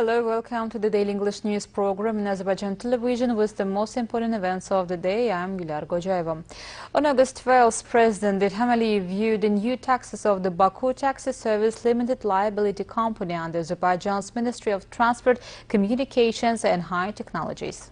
Hello, welcome to the Daily English News program in Azərbaycan Television with the most important events of the day. I'm Qocaman. On August 12th, President İlham viewed the new taxes of the Baku Taxi Service Limited Liability Company under Azerbaijan's Ministry of Transport, Communications and High Technologies.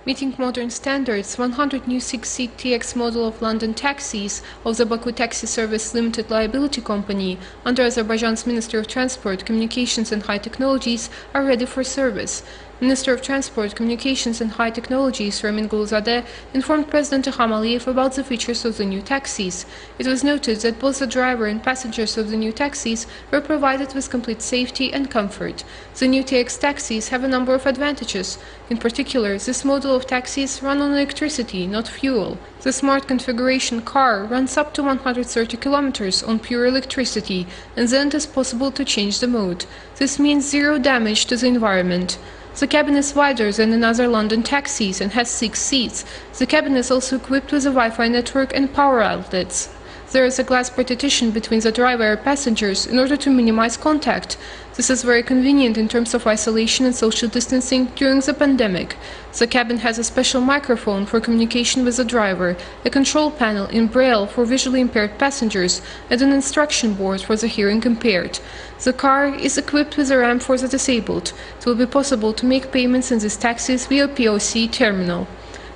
Meeting modern standards, 100 new 6-seat TX model of London taxis of the Baku Taxi Service Limited Liability Company under Azerbaijan's Ministry of Transport, Communications and High Technologies are ready for service. Minister of Transport, Communications and High Technologies, Rəsmi informed President İlham about the features of the new taxis. It was noted that both the driver and passengers of the new taxis were provided with complete safety and comfort. The new TX taxis have a number of advantages. In particular, this model of taxis run on electricity, not fuel. The smart configuration car runs up to 130 kilometers on pure electricity, and then it is possible to change the mode. This means zero damage to the environment. The cabin is wider than in other London taxis and has 6 seats. The cabin is also equipped with a Wi-Fi network and power outlets. There is a glass partition between the driver and passengers in order to minimize contact. This is very convenient in terms of isolation and social distancing during the pandemic. The cabin has a special microphone for communication with the driver, a control panel in Braille for visually impaired passengers, and an instruction board for the hearing impaired. The car is equipped with a ramp for the disabled. It will be possible to make payments in these taxis via POC terminal.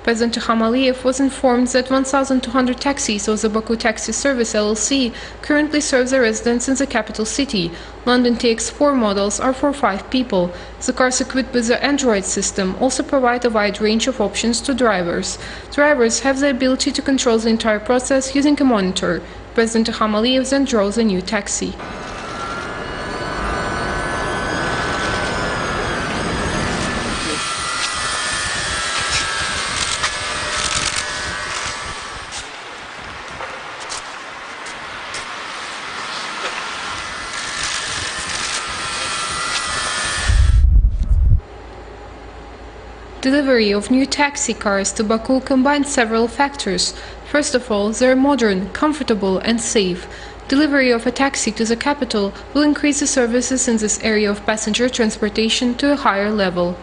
President İlham was informed that 1,200 taxis of the Baku Taxi Service LLC currently serve the residents in the capital city. London TX4 models are for 5 people. The cars equipped with the Android system also provide a wide range of options to drivers. Drivers have the ability to control the entire process using a monitor. President İlham then draws a new taxi. Delivery of new taxi cars to Baku combines several factors. First of all, they are modern, comfortable and safe. Delivery of a taxi to the capital will increase the services in this area of passenger transportation to a higher level.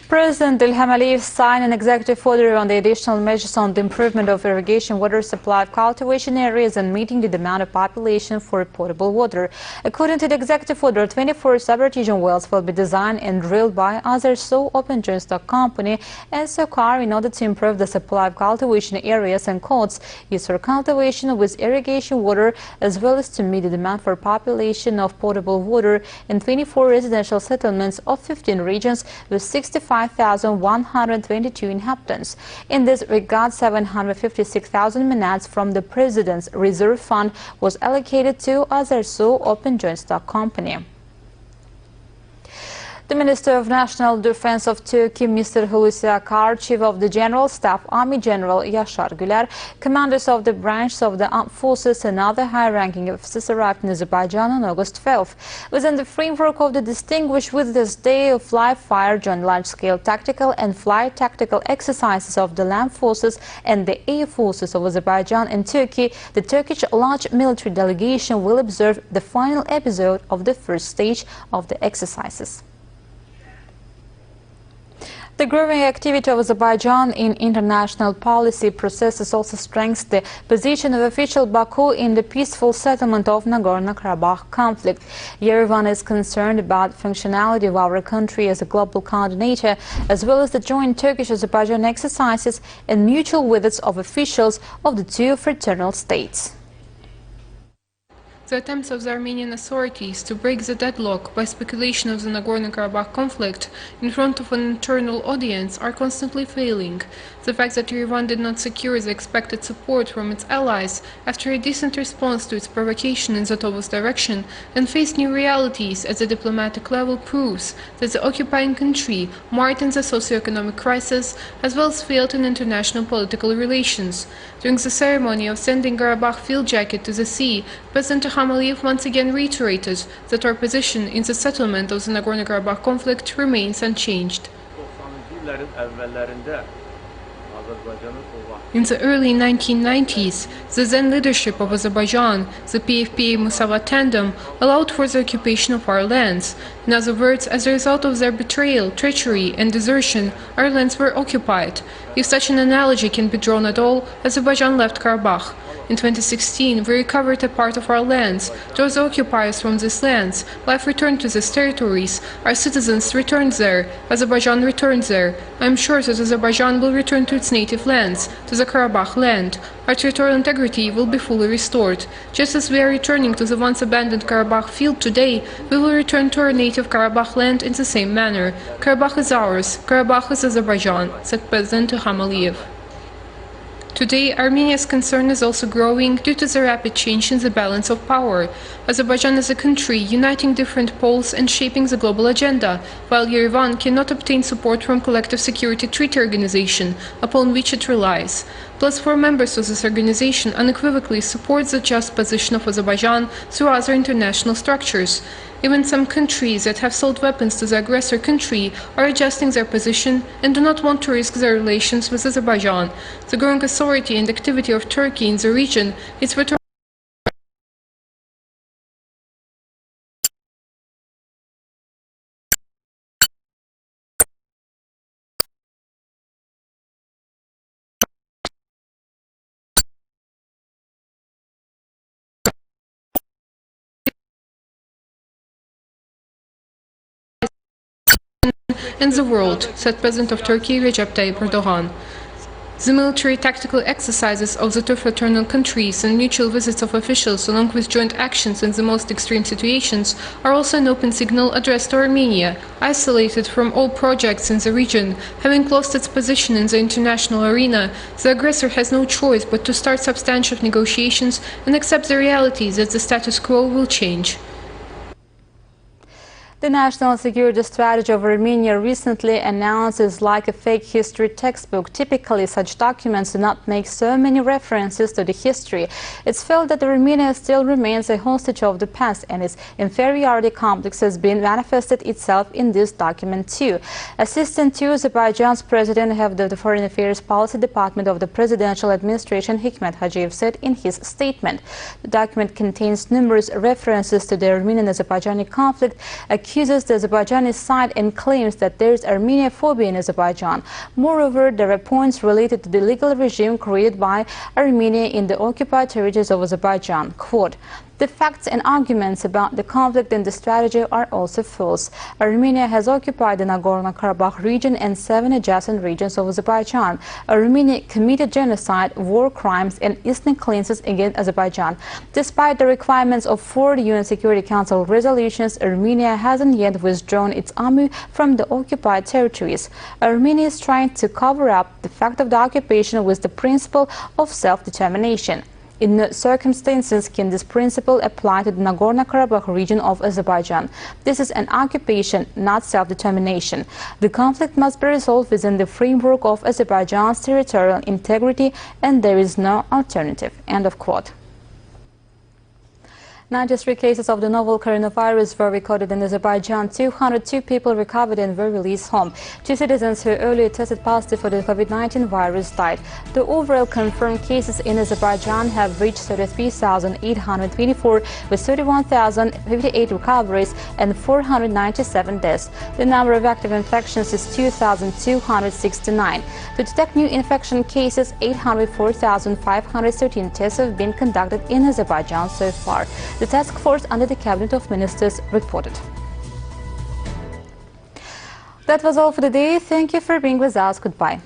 President İlham signed an executive order on the additional measures on the improvement of irrigation water supply of cultivation areas and meeting the demand of population for potable water. According to the executive order, 24 sub-artesian wells will be designed and drilled by AZTV Open Joint Stock Company and SOCAR in order to improve the supply of cultivation areas and codes used for cultivation with irrigation water, as well as to meet the demand for population of potable water in 24 residential settlements of 15 regions with 65,122 inhabitants. In this regard, 756,000 manads from the President's Reserve Fund was allocated to AZTV Open Joint Stock Company. The Minister of National Defense of Turkey, Mr. Hulusi Akar, Chief of the General Staff, Army General Yaşar Güler, commanders of the branches of the armed forces and other high-ranking officers arrived in Azerbaijan on August 12th. Within the framework of the Distinguished Visitors Day of live-fire joint large-scale tactical and flight tactical exercises of the land forces and the air forces of Azerbaijan and Turkey, the Turkish large military delegation will observe the final episode of the first stage of the exercises. The growing activity of Azerbaijan in international policy processes also strengthens the position of official Baku in the peaceful settlement of Nagorno-Karabakh conflict. Yerevan is concerned about the functionality of our country as a global coordinator, as well as the joint Turkish-Azerbaijan exercises and mutual visits of officials of the two fraternal states. The attempts of the Armenian authorities to break the deadlock by speculation of the Nagorno-Karabakh conflict in front of an internal audience are constantly failing. The fact that Yerevan did not secure the expected support from its allies after a decent response to its provocation in Zatov's direction and faced new realities at the diplomatic level proves that the occupying country, marred in the socio-economic crisis, as well as failed in international political relations. During the ceremony of sending Karabakh field jacket to the sea, President İlham once again reiterated that our position in the settlement of the Nagorno-Karabakh conflict remains unchanged. In the early 1990s, the then leadership of Azerbaijan, the PFPA-Musavat tandem, allowed for the occupation of our lands. In other words, as a result of their betrayal, treachery, and desertion, our lands were occupied. If such an analogy can be drawn at all, Azerbaijan left Karabakh. In 2016, we recovered a part of our lands. Those occupiers from these lands, life returned to these territories. Our citizens returned there. Azerbaijan returned there. I am sure that Azerbaijan will return to its native lands, to the Karabakh land. Our territorial integrity will be fully restored. Just as we are returning to the once abandoned Karabakh field today, we will return to our native Karabakh land in the same manner. Karabakh is ours. Karabakh is Azerbaijan, said President İlham Aliyev. Today, Armenia's concern is also growing due to the rapid change in the balance of power. Azerbaijan is a country uniting different poles and shaping the global agenda, while Yerevan cannot obtain support from Collective Security Treaty Organization, upon which it relies. Plus, 4 members of this organization unequivocally support the just position of Azerbaijan through other international structures. Even some countries that have sold weapons to the aggressor country are adjusting their position and do not want to risk their relations with Azerbaijan. The growing authority and activity of Turkey in the region is what in the world, said President of Turkey Recep Tayyip Erdogan. The military tactical exercises of the two fraternal countries and mutual visits of officials along with joint actions in the most extreme situations are also an open signal addressed to Armenia, isolated from all projects in the region. Having lost its position in the international arena, the aggressor has no choice but to start substantive negotiations and accept the reality that the status quo will change. The National Security Strategy of Armenia recently announced is like a fake history textbook. Typically, such documents do not make so many references to the history. It's felt that Armenia still remains a hostage of the past, and its inferiority complex has been manifested itself in this document too. Assistant to Azerbaijan's President of the Foreign Affairs Policy Department of the Presidential Administration, Hikmet Hajiyev, said in his statement. The document contains numerous references to the Armenian-Azerbaijani conflict, accuses the Azerbaijani side and claims that there is Armenia-phobia in Azerbaijan. Moreover, there are points related to the legal regime created by Armenia in the occupied territories of Azerbaijan. Quote, "The facts and arguments about the conflict and the strategy are also false. Armenia has occupied the Nagorno-Karabakh region and 7 adjacent regions of Azerbaijan. Armenia committed genocide, war crimes, and ethnic cleanses against Azerbaijan. Despite the requirements of 4 UN Security Council resolutions, Armenia hasn't yet withdrawn its army from the occupied territories. Armenia is trying to cover up the fact of the occupation with the principle of self-determination. In no circumstances can this principle apply to the Nagorno-Karabakh region of Azerbaijan. This is an occupation, not self-determination. The conflict must be resolved within the framework of Azerbaijan's territorial integrity, and there is no alternative." End of quote. 93 cases of the novel coronavirus were recorded in Azerbaijan. 202 people recovered and were released home. 2 citizens who earlier tested positive for the COVID-19 virus died. The overall confirmed cases in Azerbaijan have reached 33,824 with 31,058 recoveries and 497 deaths. The number of active infections is 2,269. To detect new infection cases, 804,513 tests have been conducted in Azerbaijan so far. The task force under the Cabinet of Ministers reported. That was all for today. Thank you for being with us. Goodbye.